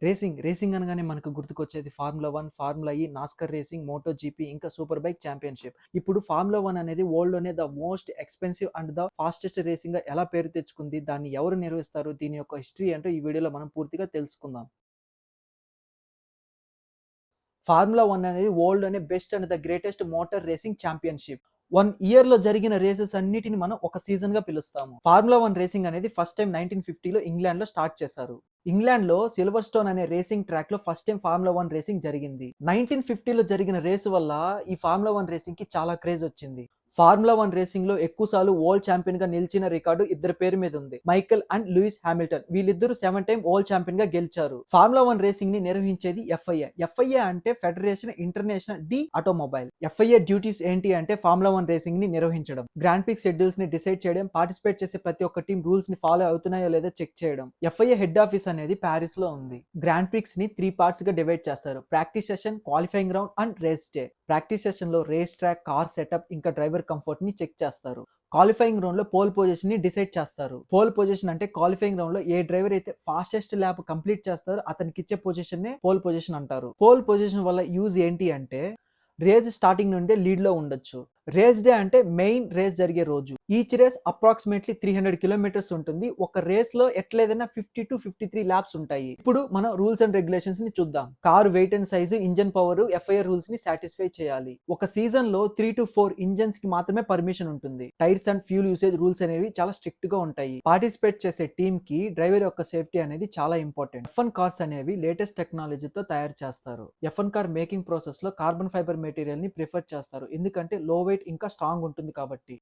Racing అనగానే మనకు గుర్తుకొచ్చేది formula 1, Formula E, NASCAR racing, Moto GP ఇంకా సూపర్ బైక్ ఛాంపియన్‌షిప్. ఇప్పుడు ఫార్ములా 1 అనేది వరల్డ్‌లోనే the most expensive and the fastest రేసింగ్‌గా ఎలా పేరు తెచ్చుకుంది? దాన్ని ఎవరు నిర్వహిస్తారు? దీని యొక్క హిస్టరీ ఏంటో ఈ వీడియోలో మనం పూర్తిగా తెలుసుకుందాం. ఫార్ములా 1 అనేది వరల్డ్‌లోనే best and the greatest motor racing championship. 1 ఇయర్‌లో జరిగిన రేసెస్ అన్నిటిని మనం ఒక సీజన్‌గా పిలుస్తాము. ఫార్ములా 1 రేసింగ్ అనేది ఫస్ట్ టైమ్ 1950లో ఇంగ్లాండ్‌లో స్టార్ట్ చేశారు. ఇంగ్లాండ్‌లో సిల్వర్‌స్టోన్ అనే రేసింగ్ ట్రాక్‌లో ఫస్ట్ టైమ్ ఫార్ములా 1 రేసింగ్ జరిగింది. 1950లో జరిగిన రేసు వల్ల ఈ ఫార్ములా 1 రేసింగ్‌కి చాలా క్రేజ్ వచ్చింది. ఫార్ములా 1 రేసింగ్‌లో ఎక్కువ సార్లు వరల్డ్ ఛాంపియన్‌గా నిలిచిన రికార్డు ఇద్దరి పేరు మీద ఉంది. Michael and Lewis Hamilton. వీళ్ళిద్దరూ 7 టైమ్ వరల్డ్ ఛాంపియన్‌గా గెలిచారు. ఫార్ములా 1 రేసింగ్‌ని నిర్వహించేది ఎఫ్ఐఏ. ఎఫ్ఐఏ అంటే federation international de automobile. FIA duties ఏంటి అంటే ఫార్ములా 1 రేసింగ్‌ని నిర్వహించడం, గ్రాండ్ ప్రిక్స్ షెడ్యూల్స్‌ని డిసైడ్ చేయడం, పార్టిసిపేట్ చేసే ప్రతి ఒక్క టీం రూల్స్‌ని ఫాలో అవుతున్నాయో లేదో చెక్ చేయడం. ఎఫ్ఐఏ హెడ్ ఆఫీస్ అనేది పారిస్‌లో ఉంది. గ్రాండ్ ప్రిక్స్‌ని 3 పార్ట్స్‌గా డివైడ్ చేస్తారు. Practice session, qualifying round and race day. Practice సెషన్‌లో రేస్ ట్రాక్, కార్ సెటప్ ఇంకా డ్రైవర్ కంఫర్ట్‌ని చెక్ చేస్తారు. క్వాలిఫైయింగ్ రౌండ్‌లో పోల్ పొజిషన్‌ని డిసైడ్ చేస్తారు. పోల్ పొజిషన్ అంటే క్వాలిఫైయింగ్ రౌండ్‌లో ఏ డ్రైవర్ అయితే ఫాస్టెస్ట్ ల్యాప్ కంప్లీట్ చేస్తారో అతనికిచ్చే పొజిషన్‌నే పోల్ పొజిషన్ అంటారు. పోల్ పొజిషన్ వల్ల యూజ్ ఏంటి అంటే రేస్ స్టార్టింగ్ నుండే లీడ్‌లో ఉండొచ్చు. రేస్ డే అంటే మెయిన్ రేస్ జరిగే రోజు. ఈచ్ రేస్ అప్రాక్సిమేట్లీ 300 కిలోమీటర్స్ ఉంటుంది. ఒక రేస్ లో ఎట్లేదైనా 50-53 ల్యాప్స్ ఉంటాయి. ఇప్పుడు మనం రూల్స్ అండ్ రెగ్యులేషన్స్ ని చూద్దాం. Car weight and size, engine power, FIR rules ని సాటిస్ఫై చేయాలి. ఒక సీజన్ లో 3-4 ఇంజన్స్ కి మాత్రమే పర్మిషన్ ఉంటుంది. Tyres and fuel usage rules అనేవి చాలా స్ట్రిక్ట్ గా ఉంటాయి. పార్టిసిపేట్ చేసే టీమ్ కి డ్రైవర్ యొక్క సేఫ్టీ అనేది చాలా ఇంపార్టెంట్. F1 కార్స్ అనేవి లేటెస్ట్ టెక్నాలజీతో తయారు చేస్తారు. F1 కార్ మేకింగ్ ప్రాసెస్ లో కార్బన్ ఫైబర్ మెటీరియల్ ని ప్రిఫర్ చేస్తారు. ఎందుకంటే లో వెయిట్ ఇంకా స్ట్రాంగ్ ఉంటుంది కాబట్టి.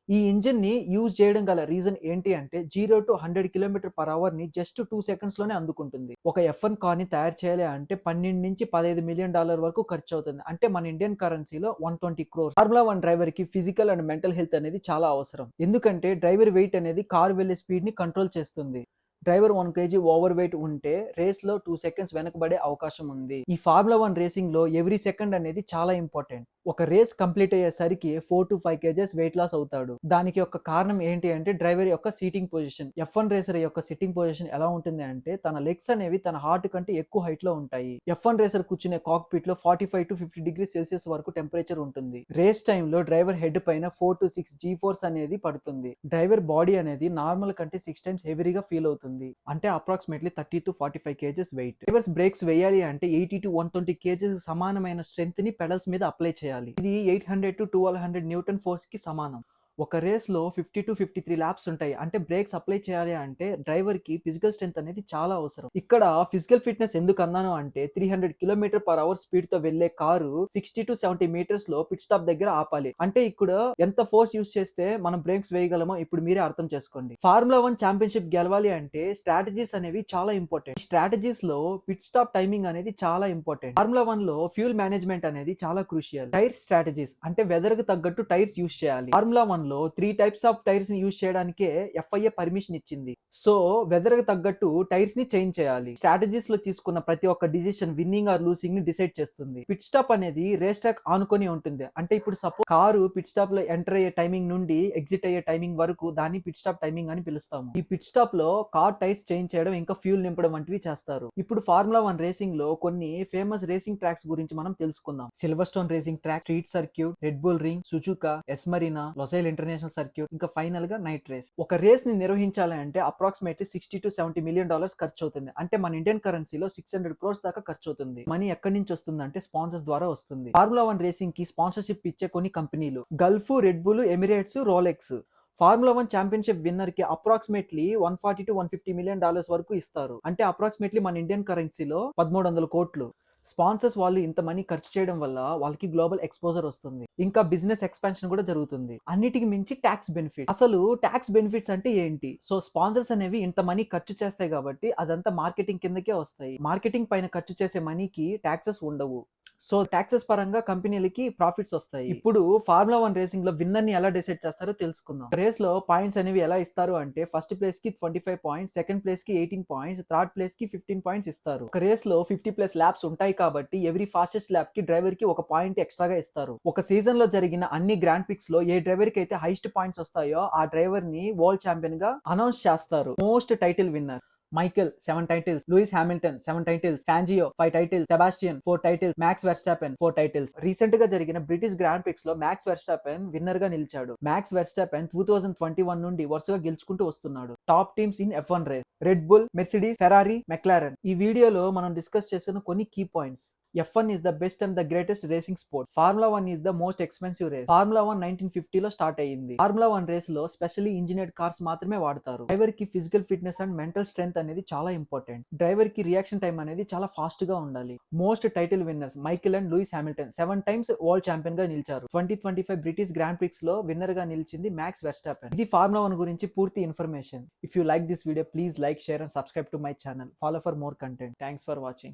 ఈ ఇంజిన్ ని యూజ్ చేయడం గల రీజన్ ఏంటి అంటే 0-100 కిలోమీటర్/అవర్ ని జస్ట్ 2 సెకండ్స్ లోనే అందుకుంటుంది. ఒక F1 కార్ ని తయారు చేయాలి అంటే 12-15 మిలియన్ డాలర్ వరకు ఖర్చు అవుతుంది. అంటే మన ఇండియన్ కరెన్సీలో 120 క్రోర్స్. ఫార్ములా 1 డ్రైవర్ కి ఫిజికల్ అండ్ మెంటల్ హెల్త్ అనేది చాలా అవసరం. ఎందుకంటే డ్రైవర్ వెయిట్ అనేది కార్ వెళ్లే స్పీడ్ ని కంట్రోల్ చేస్తుంది. డ్రైవర్ 1 కేజీ ఓవర్ వెయిట్ ఉంటే రేస్ లో 2 సెకండ్స్ వెనకబడే అవకాశం ఉంది. ఈ ఫార్ములా 1 రేసింగ్ లో ఎవ్రీ సెకండ్ అనేది చాలా ఇంపార్టెంట్. ఒక రేస్ కంప్లీట్ అయ్యేసరికి 4-5 కేజెస్ వెయిట్ లాస్ అవుతాడు. దానికి ఒక కారణం ఏంటి అంటే డ్రైవర్ యొక్క సీటింగ్ పొజిషన్. F1 రేసర్ యొక్క సిట్టింగ్ పొజిషన్ ఎలా ఉంటుంది అంటే తన లెగ్స్ అనేవి తన హార్ట్ కంటే ఎక్కువ హైట్ లో ఉంటాయి. F1 రేసర్ కూర్చునే కాక్పిట్ లో 45-50 డిగ్రీ సెల్సియస్ వరకు టెంపరేచర్ ఉంటుంది. రేస్ టైమ్ లో డ్రైవర్ హెడ్ పైన 4-6 G ఫోర్స్ అనేది పడుతుంది. డ్రైవర్ బాడీ అనేది నార్మల్ కంటే 6 టైమ్స్ హెవీగా ఫీల్ అవుతుంది. అంటే approximately 30-45 KGs weight. Drivers brakes వేయాలి అంటే 80-120 కేజెస్ సమానమైన స్ట్రెంత్ ని పెడల్స్ మీద అప్లై చేయాలి. ఇది 800-1200 న్యూటన్ ఫోర్స్ కి సమానం. ఒక రేస్ లో 50-53 ల్యాప్స్ ఉంటాయి. అంటే బ్రేక్స్ అప్లై చేయాలి అంటే డ్రైవర్ కి ఫిజికల్ స్ట్రెంత్ అనేది చాలా అవసరం. ఇక్కడ ఫిజికల్ ఫిట్నెస్ ఎందుకు అన్నాను అంటే 300 కిలోమీటర్/అవర్ స్పీడ్ తో వెళ్లే కారు 60-70 మీటర్స్ లో పిట్ స్టాప్ దగ్గర ఆపాలి. అంటే ఇక్కడ ఎంత ఫోర్స్ యూస్ చేస్తే మనం బ్రేక్స్ వేయగలమో ఇప్పుడు మీరే అర్థం చేసుకోండి. ఫార్ములా 1 ఛాంపియన్షిప్ గెలవాలి అంటే స్ట్రాటజీస్ అనేవి చాలా ఇంపార్టెంట్. స్ట్రాటజీస్ లో పిట్ స్టాప్ టైమింగ్ అనేది చాలా ఇంపార్టెంట్. ఫార్ములా 1 లో ఫ్యూల్ మేనేజ్మెంట్ అనేది చాలా క్రూషియల్. టైర్ స్ట్రాటజీస్ అంటే వెదర్ కు తగ్గట్టు టైర్స్ యూస్ చేయాలి. ఫార్ములా 1 లో 3 టైప్స్ ఆఫ్ టైర్స్ ని యూస్ చేయడానికే ఎఫ్ఐఏ పర్మిషన్ ఇచ్చింది. సో వెదర్ కు తగ్గట్టు టైర్స్ ని చేంజ్ చేయాలి. స్ట్రాటజీస్ లో తీసుకున్న ప్రతి ఒక్క డిసిషన్ విన్నింగ్ ఆర్ లూసింగ్ ని డిసైడ్ చేస్తుంది. పిట్ స్టాప్ అనేది రేస్ ట్రాక్ ఆనుకొని ఉంటుంది. అంటే ఇప్పుడు సపోజ్ కారు పిట్ స్టాప్ లో ఎంటర్ అయ్యే టైమింగ్ నుండి ఎగ్జిట్ అయ్యే టైమింగ్ వరకు దాన్ని పిట్ స్టాప్ టైమింగ్ అని పిలుస్తాము. ఈ పిట్ స్టాప్ లో కార్ టైర్స్ చేంజ్ చేయడం ఇంకా ఫ్యూల్ నింపడం వంటివి చేస్తారు. ఇప్పుడు ఫార్ములా 1 రేసింగ్ లో కొన్ని ఫేమస్ రేసింగ్ ట్రాక్స్ గురించి మనం తెలుసుకుందాం. Silverstone racing track, street circuit, Red Bull Ring, Suzuka, Yas Marina, Losail international circuit ఇంకా ఫైనల్ గా నైట్ రేస్. ఒక రేస్ ని నిర్వహించాలి అంటే అప్రాక్సిమేట్లీ 60-70 మిలియన్ డాలర్స్ ఖర్చు అవుతుంది. అంటే మన ఇండియన్ కరెన్సీలో 600 క్రోర్స్ దాకా ఖర్చు అవుతుంది. మనీ ఎక్కడి నుంచి వస్తుంది అంటే స్పాన్సర్స్ ద్వారా వస్తుంది. ఫార్ములా 1 రేసింగ్ కి స్పాన్సర్షిప్ ఇచ్చే కొన్ని కంపెనీలు Gulf, red bull, Emirates, Rolex. Formula 1 championship winner కి అప్రాక్సిమేట్లీ 140-150 మిలియన్ డాలర్స్ వరకు ఇస్తారు. అంటే అప్రాక్సిమేట్లీ మన ఇండియన్ కరెన్సీలో 1300 కోట్లు. స్పాన్సర్స్ వాళ్ళు ఇంత మనీ ఖర్చు చేయడం వల్ల వాళ్ళకి గ్లోబల్ ఎక్స్పోజర్ వస్తుంది. ఇంకా బిజినెస్ ఎక్స్పాన్షన్ కూడా జరుగుతుంది. అన్నిటికి మించి ట్యాక్స్ బెనిఫిట్. అసలు ట్యాక్స్ బెనిఫిట్స్ అంటే ఏంటి? సో స్పాన్సర్స్ అనేవి ఇంత మనీ ఖర్చు చేస్తాయి కాబట్టి అదంతా మార్కెటింగ్ కిందకే వస్తాయి. మార్కెటింగ్ పైన ఖర్చు చేసే మనీకి ట్యాక్సెస్ ఉండవు. సో ట్యాక్సెస్ పరంగా కంపెనీలకి ప్రాఫిట్స్ వస్తాయి. ఇప్పుడు ఫార్ములా 1 రేసింగ్ లో విన్నర్ ని ఎలా డిసైడ్ చేస్తారో తెలుసుకుందాం. రేస్ లో పాయింట్స్ అనేవి ఎలా ఇస్తారు అంటే ఫస్ట్ ప్లేస్ కి 25 పాయింట్స్, సెకండ్ ప్లేస్ కి 18 పాయింట్స్, థర్డ్ ప్లేస్ కి 15 పాయింట్స్ ఇస్తారు. ఒక రేస్ లో 50+ ల్యాప్స్ ఉంటాయి కాబట్టి ఎవ్రీ ఫాస్టెస్ట్ ల్యాప్ కి డ్రైవర్ కి ఒక పాయింట్ ఎక్స్ట్రాగా ఇస్తారు. ఒక సీజన్ లో జరిగిన అన్ని గ్రాండ్ పిక్స్ లో ఏ డ్రైవర్ కి అయితే హైయెస్ట్ పాయింట్స్ వస్తాయో ఆ డ్రైవర్ ని వరల్డ్ ఛాంపియన్ గా అనౌన్స్ చేస్తారు. Most title winner. Michael 7 titles, Lewis Hamilton 7 titles, Fangio 5 titles, Sebastian 4 titles, Max Verstappen 4 titles. Recent గా జరిగిన బ్రిటిష్ గ్రాండ్ ప్రిక్స్ లో మ్యాక్స్ వెర్స్టాపెన్ విన్నర్ గా నిలిచాడు. మ్యాక్స్ వెర్స్టాపెన్ 2021 నుండి వరుసగా గెలుచుకుంటూ వస్తున్నాడు. Top teams in F1 race: Red Bull, Mercedes, Ferrari, McLaren. ఈ వీడియోలో మనం డిస్కస్ చేసిన కొన్ని key points. F1 is the best and the greatest racing sport. Formula 1 is the most expensive race. Formula 1 1950 లో స్టార్ట్ అయ్యింది. Formula 1 రేస్ లో specially engineered cars మాత్రమే వాడతారు. డ్రైవర్ కి physical fitness and mental strength అనేది చాలా ఇంపార్టెంట్. డ్రైవర్ కి reaction time అనేది చాలా ఫాస్ట్ గా ఉండాలి. Most title winners: Michael and Lewis Hamilton 7 times world champion గా నిలిచారు. 2025 బ్రిటిష్ గ్రాండ్ ప్రిక్స్ లో విన్నర్ గా నిలిచింది మ్యాక్స్ వెర్స్టాపెన్. ఇది ఫార్ములా 1 గురించి పూర్తి information. If you like this video, please like, share and subscribe to my channel. Follow for more content. Thanks for watching.